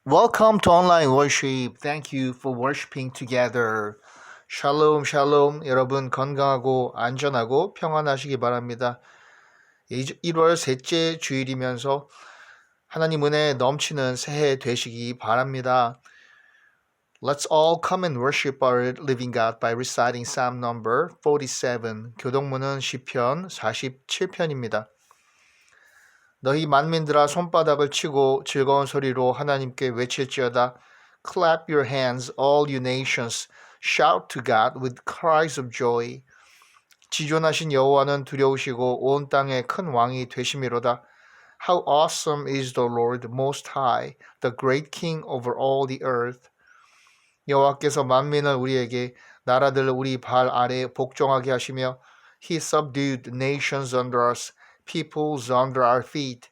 Welcome to online worship. Thank you for worshiping together. 샬롬 샬롬. 여러분 건강하고 안전하고 평안하시기 바랍니다. 1월 셋째 주일이면서 하나님 은혜 넘치는 새해 되시기 바랍니다. Let's all come and worship our living God by reciting Psalm number 47. 교동문은 시편 47편입니다. 너희 만민들아 손바닥을 치고 즐거운 소리로 하나님께 외칠지어다. Clap your hands, all you nations. Shout to God with cries of joy. 지존하신 여호와는 두려우시고 온 땅의 큰 왕이 되심이로다. How awesome is the Lord most high, the great King over all the earth. 여호와께서 만민을 우리에게 나라들을 우리 발 아래 복종하게 하시며 He subdued nations under us, peoples under our feet.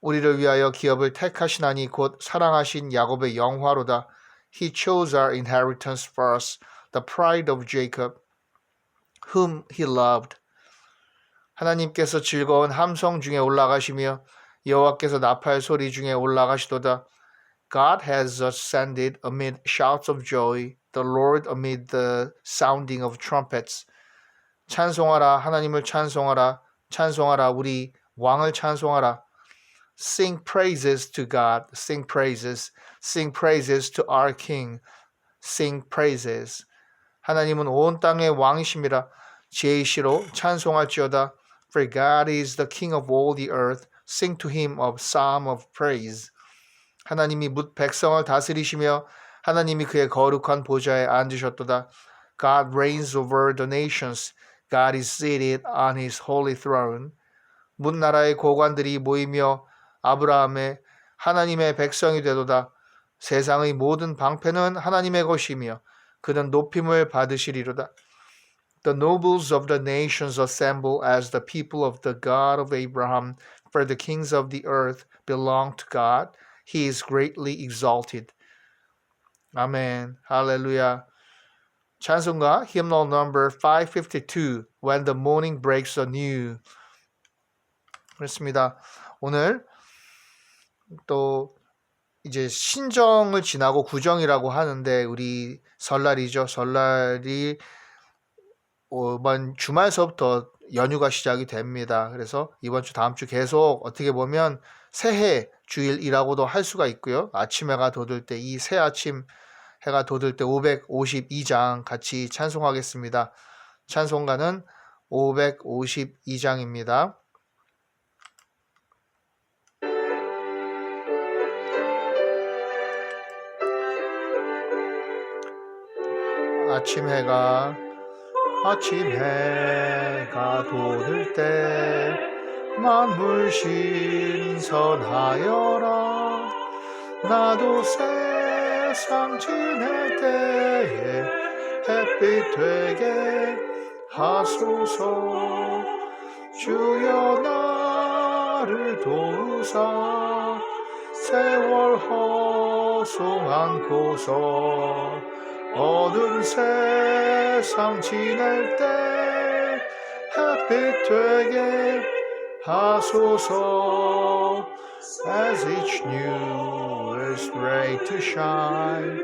우리를 위하여 기업을 택하시나니 곧 사랑하신 야곱의 영화로다. He chose our inheritance for us, the pride of Jacob, whom he loved. 하나님께서 즐거운 함성 중에 올라가시며 여호와께서 나팔 소리 중에 올라가시도다. God has ascended amid shouts of joy, the Lord amid the sounding of trumpets. 찬송하라, 하나님을 찬송하라, 찬송하라, 우리 왕을 찬송하라. Sing praises to God, sing praises to our King, sing praises. 하나님은 온 땅의 왕이심이라 제이시로 찬송할지어다. For God is the King of all the earth, sing to him a psalm of praise. 하나님이 뭇 백성을 다스리시며 하나님이 그의 거룩한 보좌에 앉으셨도다. God reigns over the nations, God is seated on his holy throne. 뭇 나라의 고관들이 모이며 아브라함의 하나님의 백성이 되도다. 세상의 모든 방패는 하나님의 것이며 그는 높임을 받으시리로다. The nobles of the nations assemble as the people of the God of Abraham, for the kings of the earth belong to God. He is greatly exalted. 아멘. 할렐루야. 찬송가 hymnal number 552 When the morning breaks anew. 그렇습니다. 오늘 또 이제 신정을 지나고 구정이라고 하는데 우리 설날이죠. 설날이 이번 주말서부터 연휴가 시작이 됩니다. 그래서 이번 주 다음 주 계속 어떻게 보면 새해 주일이라고도 할 수가 있고요. 아침 해가 돋을 때 이 새 아침 해가 돋을 때 552장 같이 찬송하겠습니다. 찬송가는 552장입니다. 아침 해가 돋을 때 만물 신선하여라. 나도 세상 지낼 때에 햇빛 되게 하소서. 주여 나를 도우사 세월 허송 않고서 어두운 세상 지낼 때 햇빛 되게 하소서. As each new is ready to shine,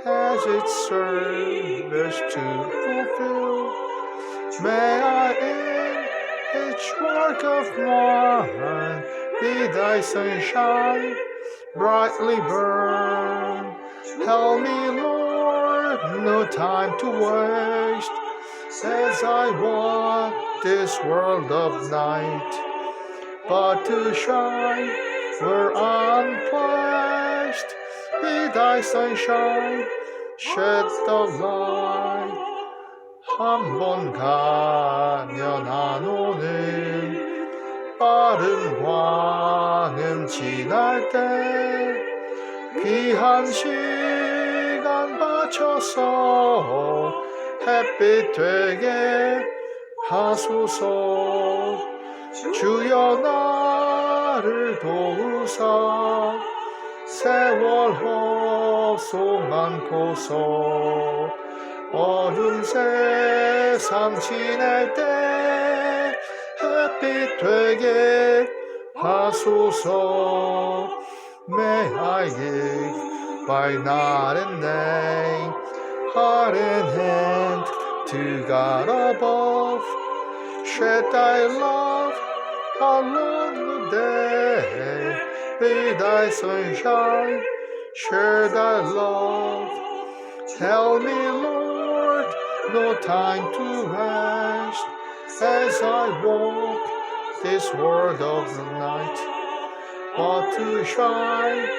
as its service to fulfill, may I in each work of mine be thy sunshine, brightly burn. Help me, Lord, no time to waste, as I walk this world of night, but to shine where I'm placed. Be thy sunshine, shed the light. 한 번 가면 안 오는 빠른 광음 지날 때 귀한 시간 바쳐서 햇빛 되게 하소서. 주여 나를 도우사 세월 허송 않고서 어두운 세상 지낼 때 햇빛 되게 하소서. May I give by night and day, heart and hand to God above, shed thy love along the day, be thy sunshine, share thy love. Tell me, Lord, no time to rest, as I walk this world of the night, but to shine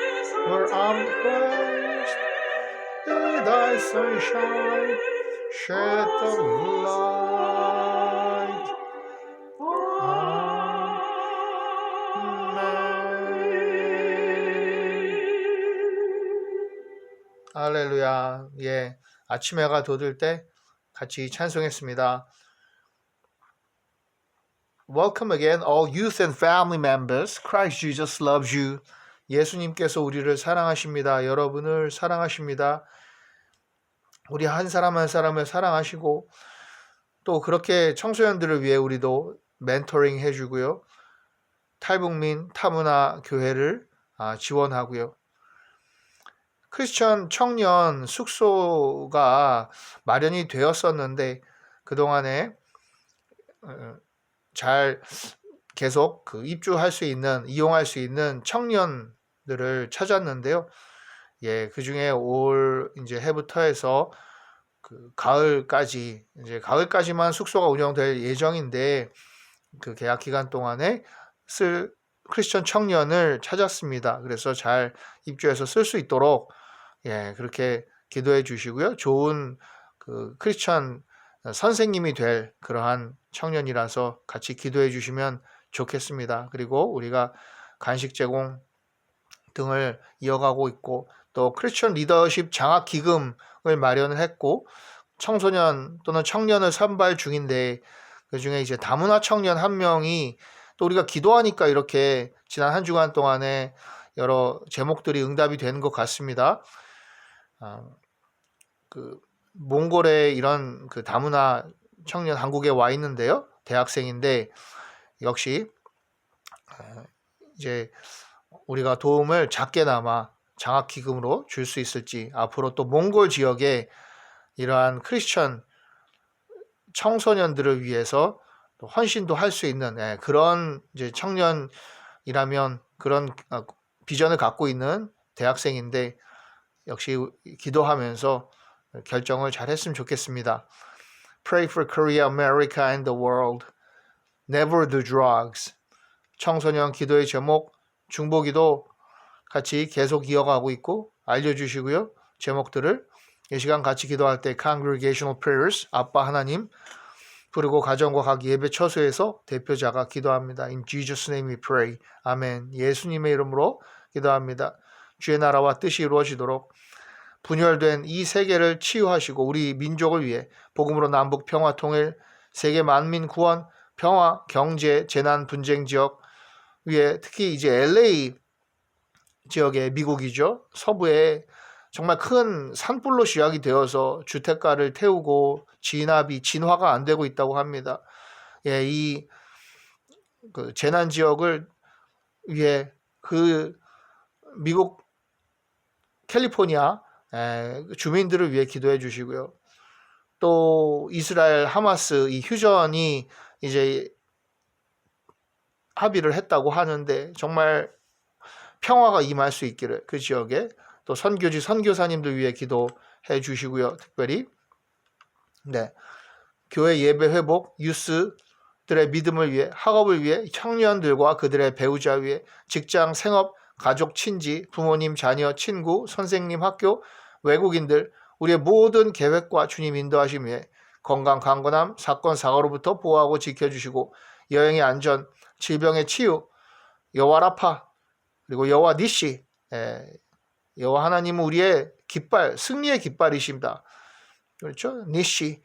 where I'm placed, be thy sunshine, shed the light. 할렐루야. 예, 아침 해가 돋을 때 같이 찬송했습니다. Welcome again, all youth and family members. Christ Jesus loves you. 예수님께서 우리를 사랑하십니다. 여러분을 사랑하십니다. 우리 한 사람 한 사람을 사랑하시고 또 그렇게 청소년들을 위해 우리도 멘토링 해주고요. 탈북민 타문화 교회를 지원하고요. 크리스천 청년 숙소가 마련이 되었었는데 그동안에 잘 계속 입주할 수 있는, 이용할 수 있는 청년들을 찾았는데요. 예, 그 중에 올 이제 해부터 해서 가을까지, 이제 가을까지만 숙소가 운영될 예정인데 그 계약 기간 동안에 쓸 크리스천 청년을 찾았습니다. 그래서 잘 입주해서 쓸 수 있도록 예, 그렇게 기도해 주시고요. 좋은 크리스천 선생님이 될 그러한 청년이라서 같이 기도해 주시면 좋겠습니다. 그리고 우리가 간식 제공 등을 이어가고 있고 또 크리스천 리더십 장학 기금을 마련을 했고 청소년 또는 청년을 선발 중인데 그 중에 이제 다문화 청년 한 명이 또 우리가 기도하니까 이렇게 지난 한 주간 동안에 여러 제목들이 응답이 되는 것 같습니다. 몽골에 이런 다문화 청년 한국에 와 있는데요. 대학생인데 역시 이제 우리가 도움을 작게나마 장학기금으로 줄 수 있을지 앞으로 또 몽골 지역에 이러한 크리스천 청소년들을 위해서 또 헌신도 할 수 있는 그런 이제 청년이라면 그런 비전을 갖고 있는 대학생인데 역시 기도하면서 결정을 잘 했으면 좋겠습니다. Pray for Korea, America and the world. Never do drugs. 청소년 기도의 제목 중보기도 같이 계속 이어가고 있고 알려주시고요. 제목들을 이 시간 같이 기도할 때 Congregational Prayers, 아빠 하나님 그리고 가정과 각 예배 처소에서 대표자가 기도합니다. In Jesus' name we pray. 아멘. 예수님의 이름으로 기도합니다. 주의 나라와 뜻이 이루어지도록 분열된 이 세계를 치유하시고 우리 민족을 위해 복음으로 남북 평화 통일, 세계 만민 구원, 평화, 경제, 재난, 분쟁 지역 위에 특히 이제 LA 지역의 미국이죠. 서부에 정말 큰 산불로 시작이 되어서 주택가를 태우고 진압이 진화가 안 되고 있다고 합니다. 예, 이 재난 지역을 위해 미국 캘리포니아 주민들을 위해 기도해 주시고요. 또 이스라엘 하마스 이 휴전이 이제 합의를 했다고 하는데 정말 평화가 임할 수 있기를 그 지역에 또 선교지 선교사님들 위해 기도해 주시고요. 특별히 교회 예배 회복, 유스들의 믿음을 위해 학업을 위해 청년들과 그들의 배우자 위해 직장, 생업, 가족, 친지, 부모님, 자녀, 친구, 선생님, 학교, 외국인들 우리의 모든 계획과 주님 인도하심 위해 건강, 강건함, 사건, 사고로부터 보호하고 지켜주시고 여행의 안전, 질병의 치유, 여호와 라파 그리고 여호와 니시 여호와 하나님은 우리의 깃발, 승리의 깃발이십니다. 그렇죠? 니시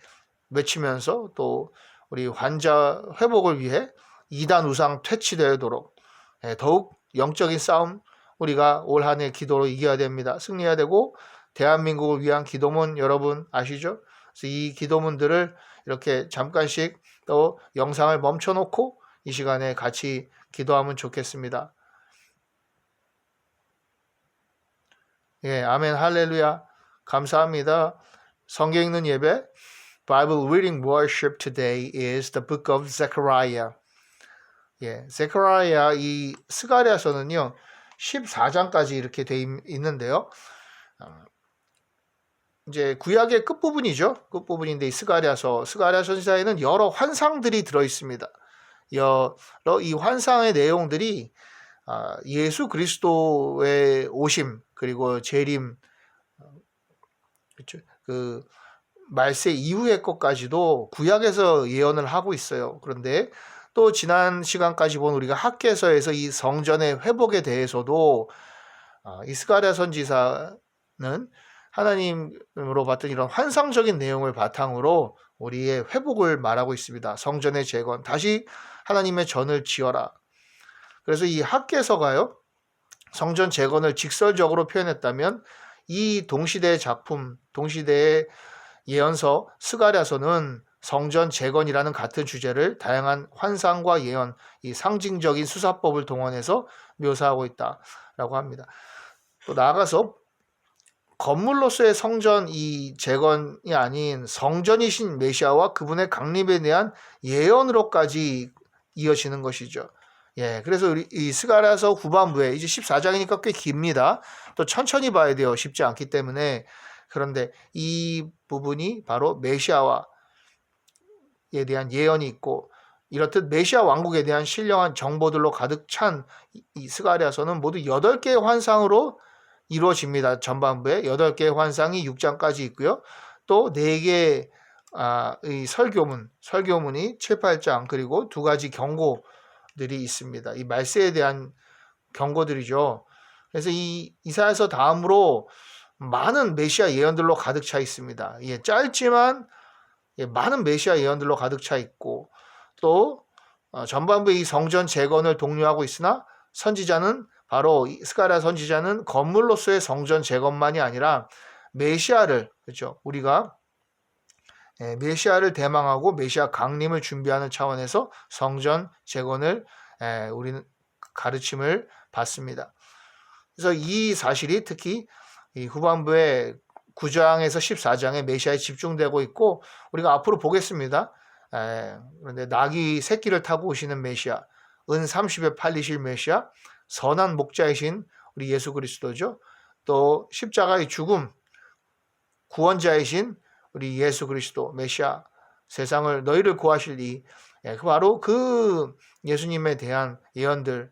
외치면서 또 우리 환자 회복을 위해 이단 우상 퇴치되도록 더욱 영적인 싸움 우리가 올 한 해 기도로 이겨야 됩니다. 승리해야 되고 대한민국을 위한 기도문 여러분 아시죠? 그래서 이 기도문들을 이렇게 잠깐씩 또 영상을 멈춰놓고 이 시간에 같이 기도하면 좋겠습니다. 예, 아멘, 할렐루야. 감사합니다. 성경 읽는 예배, Bible reading worship today is the book of Zechariah. 예, Zechariah 이 스가랴서는요, 14장까지 이렇게 돼 있는데요. 이제 구약의 끝부분이죠. 끝부분인데 이 스가랴서 선지자에는 여러 환상들이 들어 있습니다. 여러 이 환상의 내용들이 예수 그리스도의 오심 그리고 재림, 그렇죠? 그 말세 이후의 것까지도 구약에서 예언을 하고 있어요. 그런데 또 지난 시간까지 본 우리가 학개서에서 이 성전의 회복에 대해서도 이 스가랴 선지사는 하나님으로 봤던 이런 환상적인 내용을 바탕으로 우리의 회복을 말하고 있습니다. 성전의 재건, 다시 하나님의 전을 지어라. 그래서 이 학개서가요, 성전 재건을 직설적으로 표현했다면 이 동시대의 작품, 동시대의 예언서 스가랴서는 성전 재건이라는 같은 주제를 다양한 환상과 예언, 이 상징적인 수사법을 동원해서 묘사하고 있다라고 합니다. 또 나아가서 건물로서의 성전 이 재건이 아닌 성전이신 메시아와 그분의 강림에 대한 예언으로까지 이어지는 것이죠. 예, 그래서 우리 이 스가랴서 후반부에 이제 14장이니까 꽤 깁니다. 또 천천히 봐야 돼요. 쉽지 않기 때문에. 그런데 이 부분이 바로 메시아에 대한 예언이 있고, 이렇듯 메시아 왕국에 대한 신령한 정보들로 가득 찬 이 스가랴서는 모두 8개의 환상으로 이루어집니다. 전반부에 8개의 환상이 6장까지 있고요. 또 4개의 이 설교문이 7, 8장, 그리고 2가지 경고들이 있습니다. 이 말세에 대한 경고들이죠. 그래서 이 이사야서 다음으로 많은 메시아 예언들로 가득 차 있습니다. 예, 짧지만 많은 메시아 예언들로 가득 차 있고, 또 전반부에 이 성전 재건을 독려하고 있으나 선지자는 바로 스가랴 선지자는 건물로서의 성전 재건만이 아니라 메시아를, 그렇죠? 우리가 메시아를 대망하고 메시아 강림을 준비하는 차원에서 성전 재건을 우리는 가르침을 받습니다. 그래서 이 사실이 특히 이 후반부에 9장에서 14장에 메시아에 집중되고 있고, 우리가 앞으로 보겠습니다. 그런데 나귀 새끼를 타고 오시는 메시아, 은 30에 팔리실 메시아, 선한 목자이신 우리 예수 그리스도죠. 또 십자가의 죽음, 구원자이신 우리 예수 그리스도 메시아, 세상을 너희를 구하실 이, 바로 그 예수님에 대한 예언들까지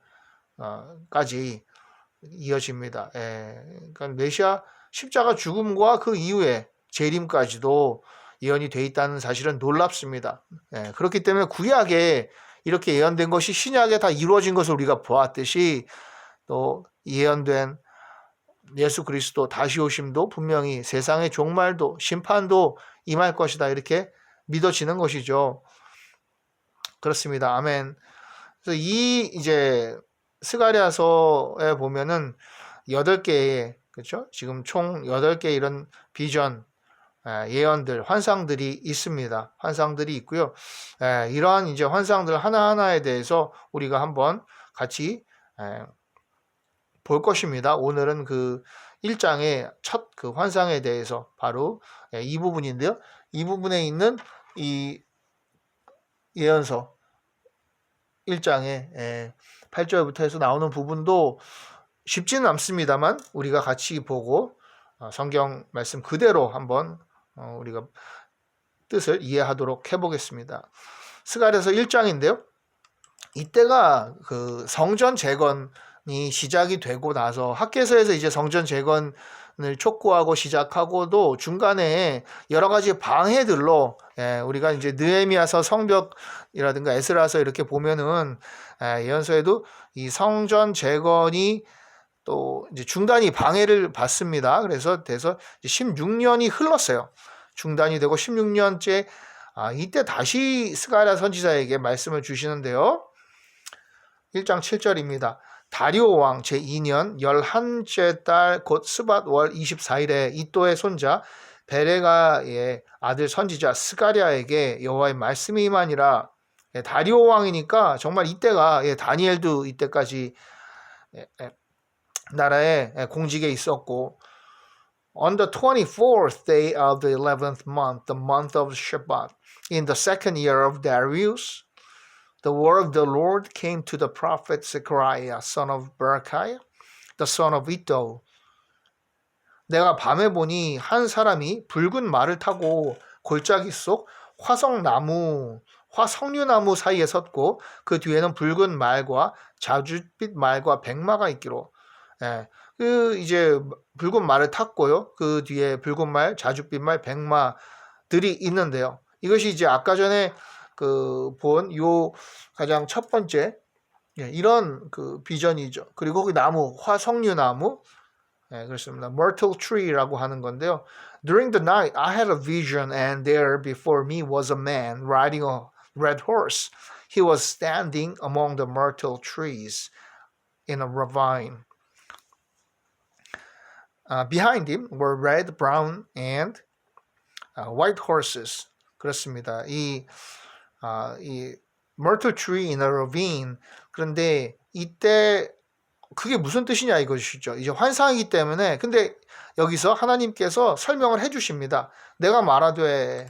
이어집니다. 그러니까 메시아 십자가 죽음과 그 이후에 재림까지도 예언이 돼 있다는 사실은 놀랍습니다. 그렇기 때문에 구약에 이렇게 예언된 것이 신약에 다 이루어진 것을 우리가 보았듯이, 또 예언된 예수 그리스도 다시 오심도 분명히 세상의 종말도 심판도 임할 것이다, 이렇게 믿어지는 것이죠. 그렇습니다. 아멘. 그래서 이 이제 스가랴서에 보면은 8개의, 그렇죠? 지금 총 8개 이런 비전, 예언들, 환상들이 있습니다. 환상들이 있고요. 이러한 이제 환상들 하나하나에 대해서 우리가 한번 같이 볼 것입니다. 오늘은 그 1장의 첫 그 환상에 대해서 바로 이 부분인데요. 이 부분에 있는 이 예언서 1장의 8절부터 해서 나오는 부분도 쉽지는 않습니다만 우리가 같이 보고 성경 말씀 그대로 한번 우리가 뜻을 이해하도록 해보겠습니다. 스가랴서 1장인데요. 이때가 그 성전 재건이 시작이 되고 나서 학개서에서 이제 성전 재건을 촉구하고 시작하고도 중간에 여러 가지 방해들로 우리가 이제 느헤미야서, 성벽이라든가 에스라서 이렇게 보면은 예언서에도 이 성전 재건이 또 이제 중단이 방해를 받습니다. 그래서 돼서 16년이 흘렀어요. 중단이 되고 16년째 이때 다시 스가랴 선지자에게 말씀을 주시는데요. 1장 7절입니다. 다리오 왕 제2년 11째 달 곧 스밧 월 24일에 이또의 손자 베레가의 아들 선지자 스가랴에게 여호와의 말씀이 임하니라. 다리오 왕이니까 정말 이때가 다니엘도 이때까지 나라에 공직에 있었고, On the 24th day of the 11th month, the month of Shabbat, in the second year of Darius, the word of the Lord came to the prophet Zechariah, son of Berechiah, the son of Iddo. 내가 밤에 보니 한 사람이 붉은 말을 타고 골짜기 속 화석류나무 사이에 섰고 그 뒤에는 붉은 말과 자줏빛 말과 백마가 있기로. 그 이제 붉은 말을 탔고요. 그 뒤에 붉은 말, 자줏빛 말, 백마들이 있는데요. 이것이 이제 아까 전에 그 본 요 가장 첫 번째 이런 그 비전이죠. 그리고 그 나무, 화석류나무, 그렇습니다. Myrtle tree라고 하는 건데요. During the night, I had a vision, and there before me was a man riding a red horse. He was standing among the myrtle trees in a ravine. Behind him were red, brown, and white horses. 그렇습니다. 이 myrtle tree in a ravine. 그런데 이때 그게 무슨 뜻이냐 이것이죠. 이제 환상이기 때문에. 근데 여기서 하나님께서 설명을 해주십니다. 내가 말하되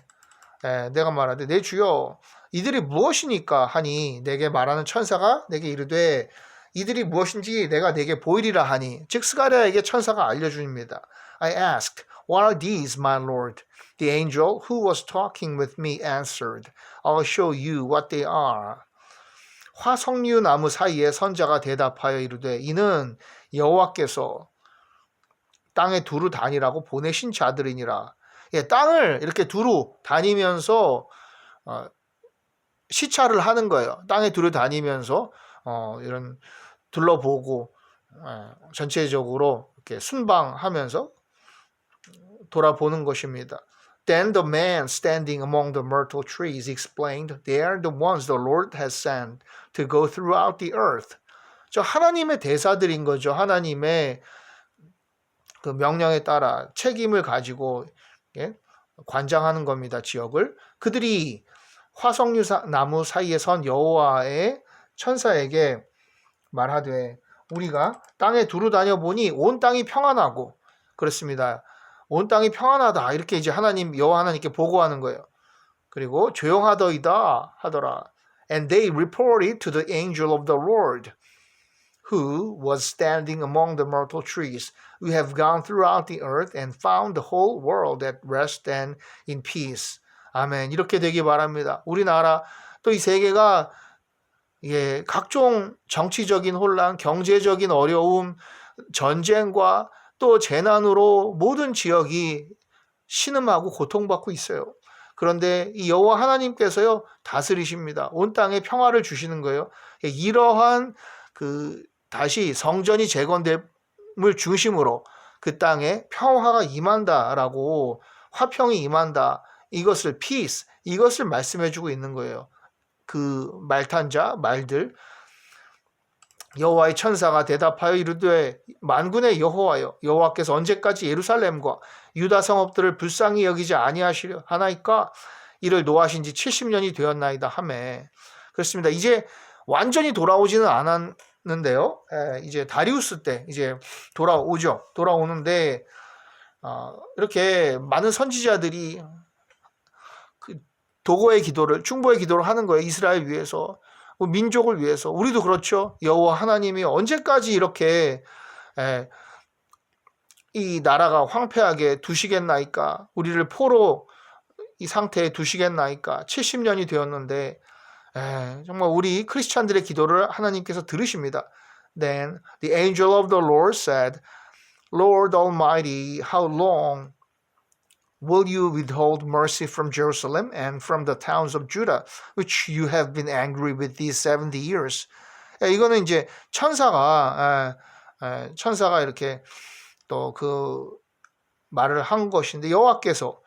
내 주여 이들이 무엇이니까 하니 내게 말하는 천사가 내게 이르되 이들이 무엇인지 내가 내게 보이리라 하니 즉 스가랴에게 천사가 알려줍니다. I asked, what are these, my Lord? The angel who was talking with me answered, I'll show you what they are. 화석류 나무 사이에 선자가 대답하여 이르되 이는 여호와께서 땅에 두루 다니라고 보내신 자들이니라. 땅을 이렇게 두루 다니면서 시찰을 하는 거예요. 땅에 두루 다니면서 이런 둘러보고 전체적으로 이렇게 순방하면서 돌아보는 것입니다. Then the man standing among the myrtle trees explained, They are the ones the Lord has sent to go throughout the earth. 저 하나님의 대사들인 거죠. 하나님의 그 명령에 따라 책임을 가지고 관장하는 겁니다. 지역을. 그들이 화석류 나무 사이에 선 여호와의 천사에게 말하되 우리가 땅에 두루 다녀보니 온 땅이 평안하고 그렇습니다. 온 땅이 평안하다 이렇게 이제 하나님 여호와 하나님께 보고하는 거예요. 그리고 조용하더이다 하더라. And they reported to the angel of the Lord who was standing among the myrtle trees. We have gone throughout the earth and found the whole world at rest and in peace. 아멘. 이렇게 되기 바랍니다. 우리나라 또 이 세계가 각종 정치적인 혼란, 경제적인 어려움, 전쟁과 또 재난으로 모든 지역이 신음하고 고통받고 있어요. 그런데 이 여호와 하나님께서요 다스리십니다. 온 땅에 평화를 주시는 거예요. 이러한 다시 성전이 재건됨을 중심으로 그 땅에 평화가 임한다라고 화평이 임한다. 이것을 peace 이것을 말씀해주고 있는 거예요. 그 말탄자 말들 여호와의 천사가 대답하여 이르되 만군의 여호와여 여호와께서 언제까지 예루살렘과 유다 성읍들을 불쌍히 여기지 아니하시려 하나이까 이를 노하신 지 70년이 되었나이다 하매. 그렇습니다. 이제 완전히 돌아오지는 않았는데요. 이제 다리우스 때 이제 돌아오죠. 돌아오는데 이렇게 많은 선지자들이 도고의 기도를 충보의 기도를 하는 거예요. 이스라엘 위해서 민족을 위해서. 우리도 그렇죠. 여호와 하나님이 언제까지 이렇게 이 나라가 황폐하게 두시겠나이까? 우리를 포로 이 상태에 두시겠나이까? 70년이 되었는데 정말 우리 크리스찬들의 기도를 하나님께서 들으십니다. Then the angel of the Lord said, Lord Almighty, how long will you withhold mercy from Jerusalem and from the towns of Judah, which you have been angry with these 70 years? 이거는 이제 천사가 이렇게 또 그 말을 한 것인데 여호와께서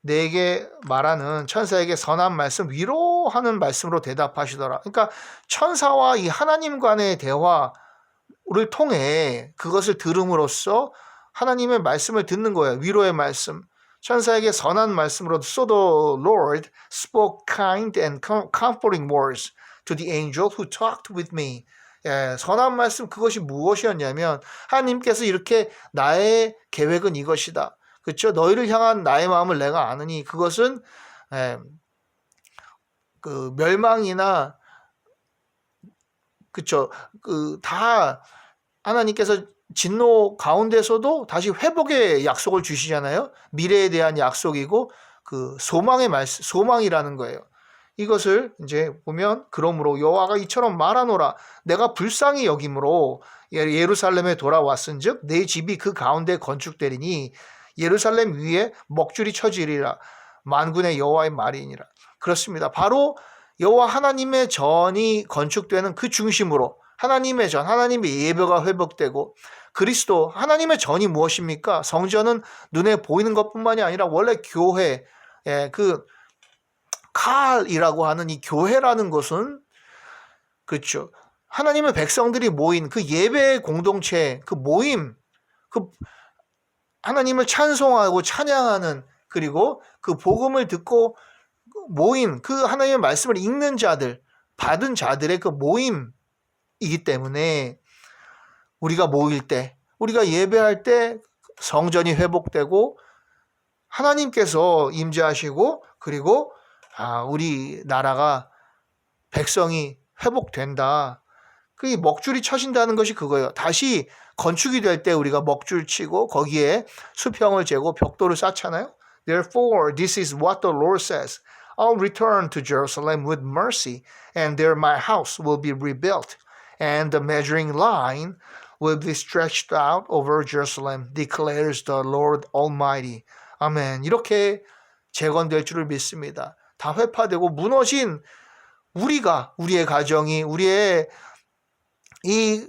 내게 말하는 천사에게 선한 말씀, 위로하는 말씀으로 대답하시더라. 그러니까 천사와 이 하나님 간의 대화를 통해 그것을 들음으로써 하나님의 말씀을 듣는 거예요. 위로의 말씀. 천사에게 선한 말씀으로 So the Lord spoke kind and comforting words to the angel who talked with me. 선한 말씀 그것이 무엇이었냐면 하나님께서 이렇게 나의 계획은 이것이다. 그렇죠? 너희를 향한 나의 마음을 내가 아느니 그것은 그 멸망이나 그렇죠? 그 다 하나님께서 진노 가운데서도 다시 회복의 약속을 주시잖아요. 미래에 대한 약속이고 그 소망의 말씀, 소망이라는 거예요. 이것을 이제 보면 그러므로 여호와가 이처럼 말하노라 내가 불쌍히 여김으로 예루살렘에 돌아왔은즉 내 집이 그 가운데 건축되리니 예루살렘 위에 먹줄이 쳐지리라 만군의 여호와의 말이니라. 그렇습니다. 바로 여호와 하나님의 전이 건축되는 그 중심으로 하나님의 전, 하나님의 예배가 회복되고 그리스도, 하나님의 전이 무엇입니까? 성전은 눈에 보이는 것뿐만이 아니라 원래 교회, 그 칼이라고 하는 이 교회라는 것은 그렇죠. 하나님의 백성들이 모인 그 예배의 공동체, 그 모임, 그 하나님을 찬송하고 찬양하는 그리고 그 복음을 듣고 모인 그 하나님의 말씀을 읽는 자들, 받은 자들의 그 모임이기 때문에 우리가 모일 때, 우리가 예배할 때 성전이 회복되고 하나님께서 임재하시고 그리고 우리 나라가 백성이 회복된다. 그 먹줄이 쳐진다는 것이 그거예요. 다시 건축이 될 때 우리가 먹줄 치고 거기에 수평을 재고 벽돌을 쌓잖아요. Therefore, this is what the Lord says. I'll return to Jerusalem with mercy, and there my house will be rebuilt, and the measuring line will be stretched out over Jerusalem, declares the Lord Almighty. 아멘. 이렇게 재건될 줄을 믿습니다. 다 회파되고 무너진 우리가, 우리의 가정이, 우리의 이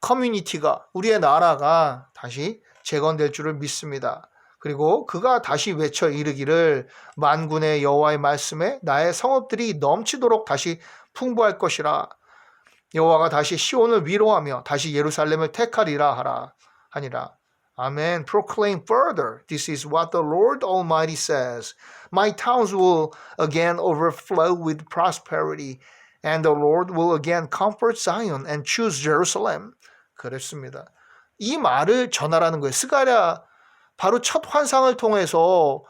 커뮤니티가, 우리의 나라가 다시 재건될 줄을 믿습니다. 그리고 그가 다시 외쳐 이르기를 만군의 여호와의 말씀에 나의 성읍들이 넘치도록 다시 풍부할 것이라. 여호와가 다시 시온을 위로하며 다시 예루살렘을 택하리라 하니라. Amen. Proclaim further. This is what the Lord Almighty says. My towns will again overflow with prosperity, and the Lord will again comfort Zion and choose Jerusalem. 그랬습니다. 이 말을 전하라는 거예요. 스가랴 바로 첫 환상을 통해서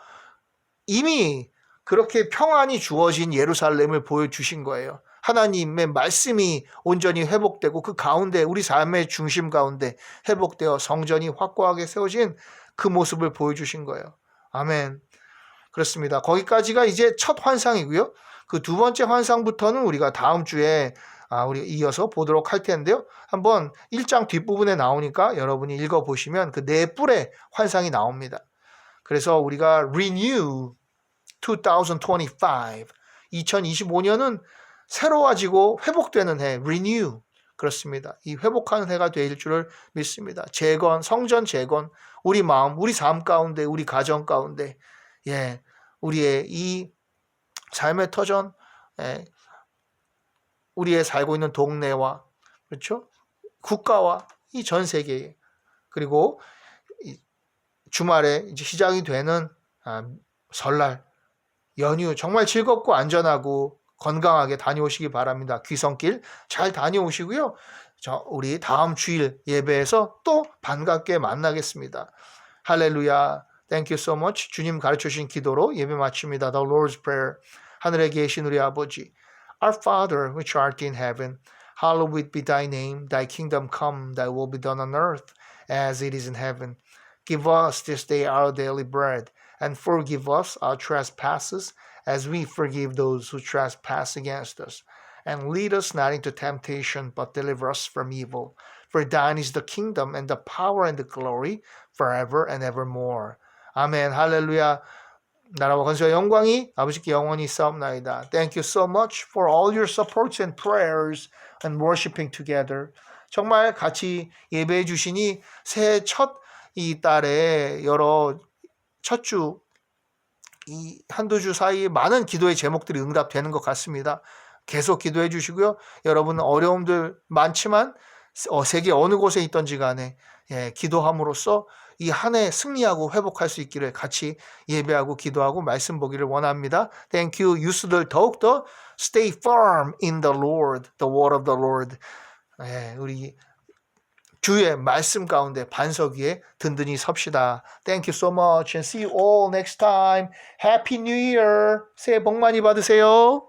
이미 그렇게 평안이 주어진 예루살렘을 보여주신 거예요. 하나님의 말씀이 온전히 회복되고 그 가운데 우리 삶의 중심 가운데 회복되어 성전이 확고하게 세워진 그 모습을 보여주신 거예요. 아멘. 그렇습니다. 거기까지가 이제 첫 환상이고요. 그 두 번째 환상부터는 우리가 다음 주에 우리 이어서 보도록 할 텐데요. 한번 1장 뒷부분에 나오니까 여러분이 읽어보시면 그 네 뿔의 환상이 나옵니다. 그래서 우리가 Renew 2025, 2025년은 새로워지고 회복되는 해, Renew. 그렇습니다. 이 회복하는 해가 될 줄을 믿습니다. 재건, 성전 재건, 우리 마음, 우리 삶 가운데, 우리 가정 가운데, 우리의 이 삶의 터전, 우리의 살고 있는 동네와, 그렇죠? 국가와 이 전 세계에, 그리고 주말에 이제 시작이 되는 설날, 연휴 정말 즐겁고 안전하고 건강하게 다녀오시기 바랍니다. 귀성길 잘 다녀오시고요. 우리 다음 주일 예배에서 또 반갑게 만나겠습니다. 할렐루야. Thank you so much. 주님 가르쳐주신 기도로 예배 마칩니다. The Lord's Prayer. 하늘에 계신 우리 아버지, Our Father, which art in heaven, hallowed be thy name. Thy kingdom come, thy will be done on earth as it is in heaven. Give us this day our daily bread, and forgive us our trespasses, as we forgive those who trespass against us. And lead us not into temptation, but deliver us from evil. For thine is the kingdom, and the power, and the glory, forever and evermore. 아멘. 할렐루야. 나라와 권세와 영광이 아버지께 영원히 있사옵나이다. Thank you so much for all your supports and prayers and worshiping together. 정말 같이 예배해 주시니 새해 첫 이 달에 여러 첫 주 이 한두 주 사이에 많은 기도의 제목들이 응답되는 것 같습니다. 계속 기도해 주시고요. 여러분 어려움들 많지만 세계 어느 곳에 있던지 간에 기도함으로써 이 한 해 승리하고 회복할 수 있기를 같이 예배하고 기도하고 말씀 보기를 원합니다. Thank you. 유스들 더욱더 stay firm in the Lord, the word of the Lord. 예, 우리 주의 말씀 가운데 반석 위에 든든히 섭시다. Thank you so much and see you all next time. Happy New Year. 새해 복 많이 받으세요.